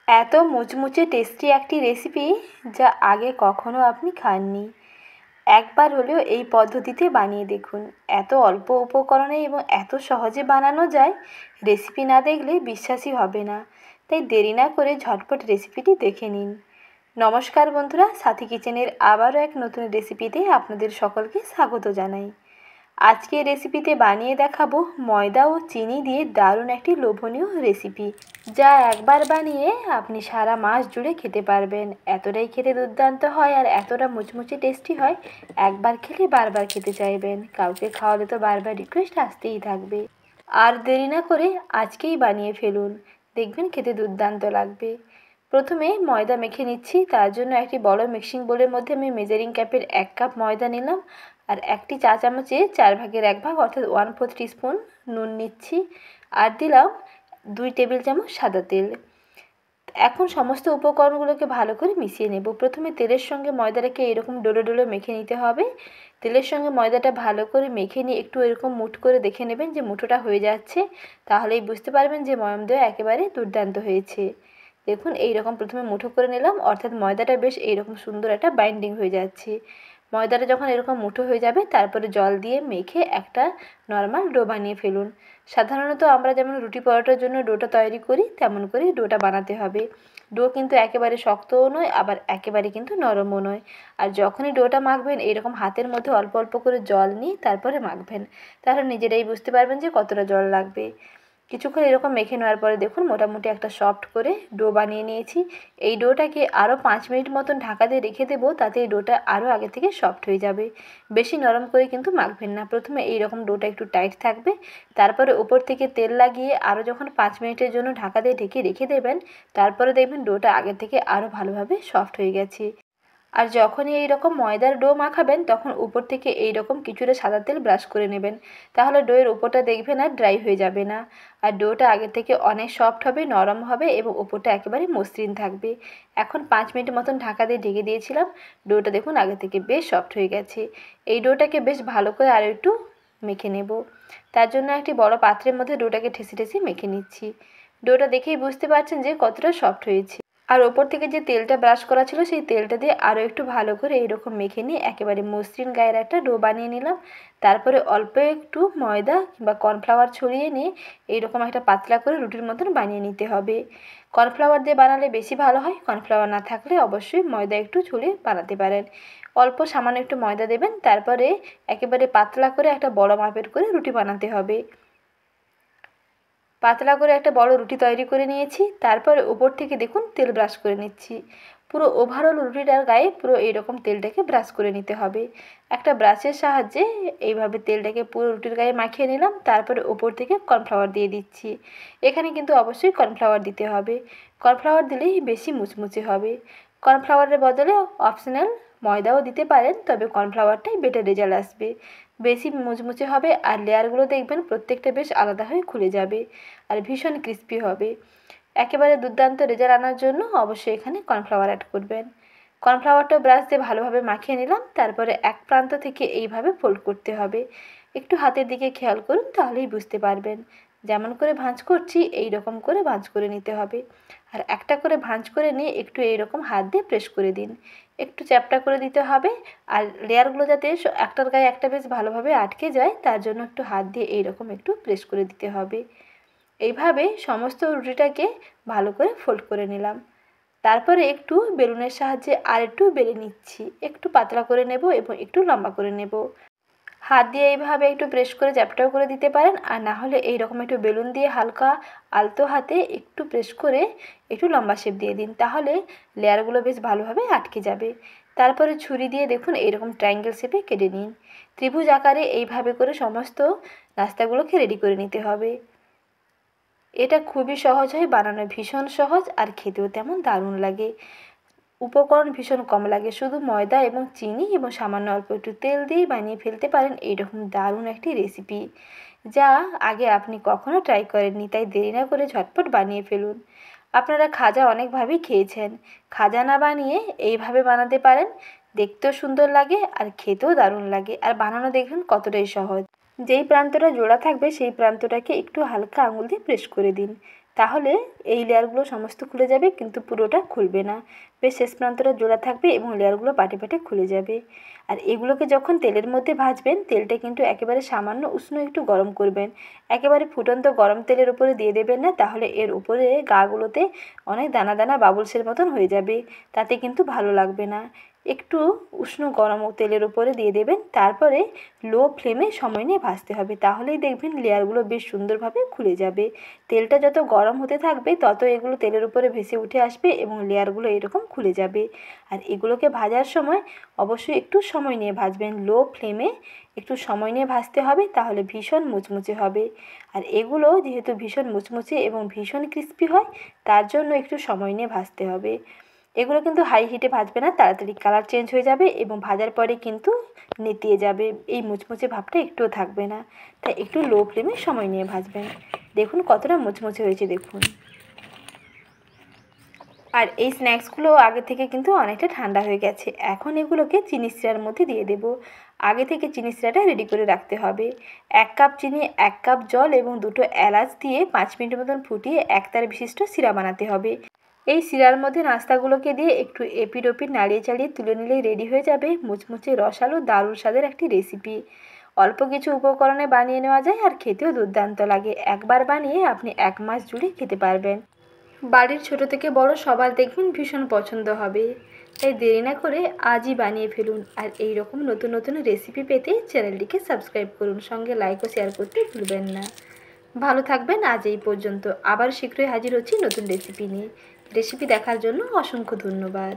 এত মুচমুচে টেস্টি একটি রেসিপি যা আগে কখনো আপনি খাননি। একবার হলেও এই পদ্ধতিতে বানিয়ে দেখুন। এত অল্প উপকরণে এবং এত সহজে বানানো যায়, রেসিপি না দেখলে বিশ্বাসই হবে না। তাই দেরি না করে ঝটপট রেসিপিটি দেখে নিন। নমস্কার বন্ধুরা, সাথী কিচেনের আবারও এক নতুন রেসিপিতে আপনাদের সকলকে স্বাগত জানাই। আজকে রেসিপিতে বানিয়ে দেখাবো ময়দা ও চিনি দিয়ে দারুণ একটি লোভনীয় রেসিপি, যা একবার বানিয়ে আপনি সারা মাস জুড়ে খেতে পারবেন। এতটাই খেতে দুর্দান্ত হয় আর এতটা মুচমুচে টেস্টি হয়, একবার খেলে বারবার খেতে চাইবেন। কাউকে খাওয়ালে তো বারবার রিকোয়েস্ট আসতেই থাকবে। আর দেরি না করে আজকেই বানিয়ে ফেলুন, দেখবেন খেতে দুর্দান্ত লাগবে। প্রথমে ময়দা মেখে নিচ্ছি। তার জন্য একটি বড় মিক্সিং বোলের মধ্যে আমি মেজারিং কাপের 1 কাপ ময়দা নিলাম আর একটি চা চামচে 4 ভাগের 1 ভাগ অর্থাৎ 1/4 টিস্পুন নুন নিচ্ছি আর দিলাম 2 টেবিল চামচ সাদা তেল। এখন সমস্ত উপকরণগুলোকে ভালো করে মিশিয়ে নেব। প্রথমে তেলের সঙ্গে ময়দাটাকে এরকম ডোলে ডোলে মেখে নিতে হবে। তেলের সঙ্গে ময়দাটা ভালো করে মেখে নিয়ে একটু এরকম মুঠ করে দেখে নেবেন যে মুঠোটা হয়ে যাচ্ছে, তাহলেই বুঝতে পারবেন যে ময়ামটা একেবারে দুর্দান্ত হয়েছে। দেখুন এইরকম প্রথমে মুঠো করে নিলাম, অর্থাৎ ময়দাটা বেশ এইরকম সুন্দর একটা বাইন্ডিং হয়ে যাচ্ছে। ময়দাটা যখন এরকম মুঠো হয়ে যাবে, তারপরে জল দিয়ে মেখে একটা নর্মাল ডো বানিয়ে ফেলুন। সাধারণত আমরা যেমন রুটি পরোটার জন্য ডোটা তৈরি করি, তেমন করেই ডোটা বানাতে হবে। ডো কিন্তু একেবারে শক্তও নয়, আবার একেবারে কিন্তু নরমও নয়। আর যখনই ডোটা মাখবেন, এরকম হাতের মধ্যে অল্প অল্প করে জল নিয়ে তারপরে মাখবেন, তাহলে নিজেরাই বুঝতে পারবেন যে কতটা জল লাগবে। কিছুক্ষণ এরকম মেখে নেওয়ার পরে দেখুন মোটামুটি একটা সফট করে ডো বানিয়ে নিয়েছি। এই ডোটাকে আরও 5 মিনিট মতন ঢাকা দিয়ে রেখে দেবো, তাতে এই ডোটা আরও আগে থেকে সফট হয়ে যাবে। বেশি নরম করে কিন্তু মাখবেন না। প্রথমে এইরকম ডোটা একটু টাইট থাকবে, তারপরে ওপর থেকে তেল লাগিয়ে আরও যখন 5 মিনিটের জন্য ঢাকা দিয়ে ঢেকে রেখে দেবেন, তারপরে দেখবেন ডোটা আগে থেকে আরও ভালোভাবে সফট হয়ে গেছে। আর যখনই এই রকম ময়দার ডো মাখাবেন, তখন উপর থেকে এই রকম কিছুটা সাদা তেল ব্রাশ করে নেবেন, তাহলে ডোয়ের উপরটা দেখবেন আর ড্রাই হয়ে যাবে না। আর ডোটা আগে থেকে অনেক সফট হবে, নরম হবে এবং উপরটা একেবারে মসৃণ থাকবে। এখন 5 মিনিট মতন ঢাকা দিয়ে ঢেকে দিয়েছিলাম। ডোটা দেখুন আগে থেকে বেশ সফট হয়ে গেছে। এই ডোটাকে বেশ ভালো করে আরও একটু মেখে নেব। তার জন্য একটি বড় পাত্রের মধ্যে ডোটাকে ঠেসে ঠেসে মেখে নিচ্ছি। ডোটা দেখেই বুঝতে পারছেন যে কতটা সফট হয়েছে। আর ওপর থেকে যে তেলটা ব্রাশ করা ছিল, সেই তেলটা দিয়ে আরও একটু ভালো করে এইরকম মেখে নিয়ে একেবারে মসৃণ গায়ের একটা ডো বানিয়ে নিলাম। তারপরে অল্প একটু ময়দা কিংবা কর্নফ্লাওয়ার ছড়িয়ে নিয়ে এইরকম একটা পাতলা করে রুটির মতন বানিয়ে নিতে হবে। কর্নফ্লাওয়ার দিয়ে বানালে বেশি ভালো হয়, কর্নফ্লাওয়ার না থাকলে অবশ্যই ময়দা একটু ছড়িয়ে বানাতে পারেন। অল্প সামান্য একটু ময়দা দেবেন, তারপরে একেবারে পাতলা করে একটা বড় মাপের করে রুটি বানাতে হবে। পাতলা করে একটা বড় রুটি তৈরি করে নিয়েছি। তারপরে ওপর থেকে দেখুন তেল ব্রাশ করে নিচ্ছি। পুরো ওভারঅল রুটিটার গায়ে পুরো এইরকম তেলটাকে ব্রাশ করে নিতে হবে। একটা ব্রাশের সাহায্যে এইভাবে তেলটাকে পুরো রুটির গায়ে মাখিয়ে নিলাম। তারপরে ওপর থেকে কর্নফ্লাওয়ার দিয়ে দিচ্ছি। এখানে কিন্তু অবশ্যই কর্নফ্লাওয়ার দিতে হবে। কর্নফ্লাওয়ার দিলেই বেশি মুচমুচে হবে। কর্নফ্লাওয়ারের বদলে অপশনাল ময়দাও দিতে পারেন, তবে কর্নফ্লাওয়ারটাই বেটার রেজাল্ট আসবে। বেশি মুচমুচে হবে আর লেয়ারগুলো দেখবেন প্রত্যেকটা বেশ আলাদা হয়ে খুলে যাবে আর ভীষণ ক্রিস্পি হবে। একেবারে দুর্দান্ত রেজাল্ট আনার জন্য অবশ্যই এখানে কর্নফ্লাওয়ার অ্যাড করবেন। কর্নফ্লাওয়ারটা ব্রাশ দিয়ে ভালোভাবে মাখিয়ে নিলাম। তারপরে এক প্রান্ত থেকে এইভাবে ফোল্ড করতে হবে। একটু হাতের দিকে খেয়াল করুন, তাহলেই বুঝতে পারবেন। যেমন করে ভাঁজ করছি, এই রকম করে ভাঁজ করে নিতে হবে। আর একটা করে ভাঁজ করে নিয়ে একটু এইরকম হাত দিয়ে প্রেস করে দিন। একটু চ্যাপ্টা করে দিতে হবে। আর লেয়ারগুলো যাতে একটার গায়ে একটা বেশ ভালোভাবে আটকে যায়, তার জন্য একটু হাত দিয়ে এইরকম একটু প্রেস করে দিতে হবে। এইভাবে সমস্ত রুটিটাকে ভালো করে ফোল্ড করে নিলাম। তারপরে একটু বেলুনের সাহায্যে আর একটু বেলে নিচ্ছি। একটু পাতলা করে নেব এবং একটু লম্বা করে নেব। হাত দিয়ে এইভাবে একটু প্রেস করে চ্যাপটাও করে দিতে পারেন, আর না হলে এইরকম একটু বেলুন দিয়ে হালকা আলতো হাতে একটু প্রেস করে একটু লম্বা শেপ দিয়ে দিন, তাহলে লেয়ারগুলো বেশ ভালোভাবে আটকে যাবে। তারপরে ছুরি দিয়ে দেখুন এইরকম ট্রায়াঙ্গেল শেপে কেটে নিন। ত্রিভুজ আকারে এইভাবে করে সমস্ত নাস্তাগুলোকে রেডি করে নিতে হবে। এটা খুবই সহজ হয় বানানো, ভীষণ সহজ আর খেতেও তেমন দারুণ লাগে। উপকরণ ভীষণ কম লাগে, শুধু ময়দা এবং চিনি এবং সামান্য অল্প একটু তেল দিয়েই বানিয়ে ফেলতে পারেন এইরকম দারুণ একটি রেসিপি, যা আগে আপনি কখনো ট্রাই করেননি। তাই দেরি না করে ঝটপট বানিয়ে ফেলুন। আপনারা খাজা অনেকভাবেই খেয়েছেন, খাজা না বানিয়ে এইভাবে বানাতে পারেন। দেখতেও সুন্দর লাগে আর খেতেও দারুণ লাগে, আর বানানো দেখবেন কতটাই সহজ। যেই প্রান্তটা জোড়া থাকবে সেই প্রান্তটাকে একটু হালকা আঙুল দিয়ে প্রেস করে দিন, তাহলে এই লেয়ারগুলো সমস্ত খুলে যাবে, কিন্তু পুরোটা খুলবে না। বেশ শেষ প্রান্তটা জোড়া থাকবে এবং লেয়ারগুলো পাটে পাটে খুলে যাবে। আর এগুলোকে যখন তেলের মধ্যে ভাজবেন, তেলটা কিন্তু একেবারে সামান্য উষ্ণ একটু গরম করবেন। একেবারে ফুটন্ত গরম তেলের উপরে দিয়ে দেবেন না, তাহলে এর উপরে গাগুলোতে অনেক দানা দানা বাবলসের মতন হয়ে যাবে, তাতে কিন্তু ভালো লাগবে না। একটু উষ্ণ গরম তেলের উপরে দিয়ে দেবেন, তারপরে লো ফ্লেমে সময় নিয়ে ভাজতে হবে। তাহলেই দেখবেন লেয়ারগুলো বেশ সুন্দরভাবে খুলে যাবে। তেলটা যত গরম হতে থাকবে তত এগুলো তেলের উপরে ভেসে উঠে আসবে এবং লেয়ারগুলো এরকম খুলে যাবে। আর এগুলোকে ভাজার সময় অবশ্যই একটু সময় নিয়ে ভাজবেন, লো ফ্লেমে একটু সময় নিয়ে ভাজতে হবে, তাহলে ভীষণ মুচমুচে হবে। আর এগুলো যেহেতু ভীষণ মুচমুচে এবং ভীষণ ক্রিস্পি হয়, তার জন্য একটু সময় নিয়ে ভাজতে হবে। এগুলো কিন্তু হাই হিটে ভাজবে না, তাড়াতাড়ি কালার চেঞ্জ হয়ে যাবে এবং ভাজার পরে কিন্তু নেতিয়ে যাবে, এই মুচমুচে ভাবটা একটুও থাকবে না। তাই একটু লো ফ্লেমে সময় নিয়ে ভাজবেন। দেখুন কতটা মুচমুচে হয়েছে দেখুন। আর এই স্ন্যাক্সগুলো আগে থেকে কিন্তু অনেকটা ঠান্ডা হয়ে গেছে। এখন এগুলোকে চিনি শিরার মধ্যে দিয়ে দেব। আগে থেকে চিনি শিরাটা রেডি করে রাখতে হবে। 1 কাপ চিনি, 1 কাপ জল এবং 2টো এলাচ দিয়ে 5 মিনিট মতন ফুটিয়ে একতারা বিশিষ্ট শিরা বানাতে হবে। এই শিরার মধ্যে নাস্তাগুলোকে দিয়ে একটু এপিট ওপিট নাড়িয়ে চাড়িয়ে তুলে নিলেই রেডি হয়ে যাবে মুচমুচে রসালো দারুণ স্বাদের একটি রেসিপি। অল্প কিছু উপকরণে বানিয়ে নেওয়া যায় আর খেতেও দুর্দান্ত লাগে। একবার বানিয়ে আপনি 1 মাস জুড়ে খেতে পারবেন। বাড়ির ছোট থেকে বড় সবার দেখবেন ভীষণ পছন্দ হবে। তাই দেরি না করে আজই বানিয়ে ফেলুন। আর এই রকম নতুন নতুন রেসিপি পেতে চ্যানেলটিকে সাবস্ক্রাইব করুন, সঙ্গে লাইক ও শেয়ার করতে ভুলবেন না। ভালো থাকবেন। আজ এই পর্যন্ত। আবার শীঘ্রই হাজির হচ্ছি নতুন রেসিপি নিয়ে। রেসিপি দেখার জন্য অসংখ্য ধন্যবাদ।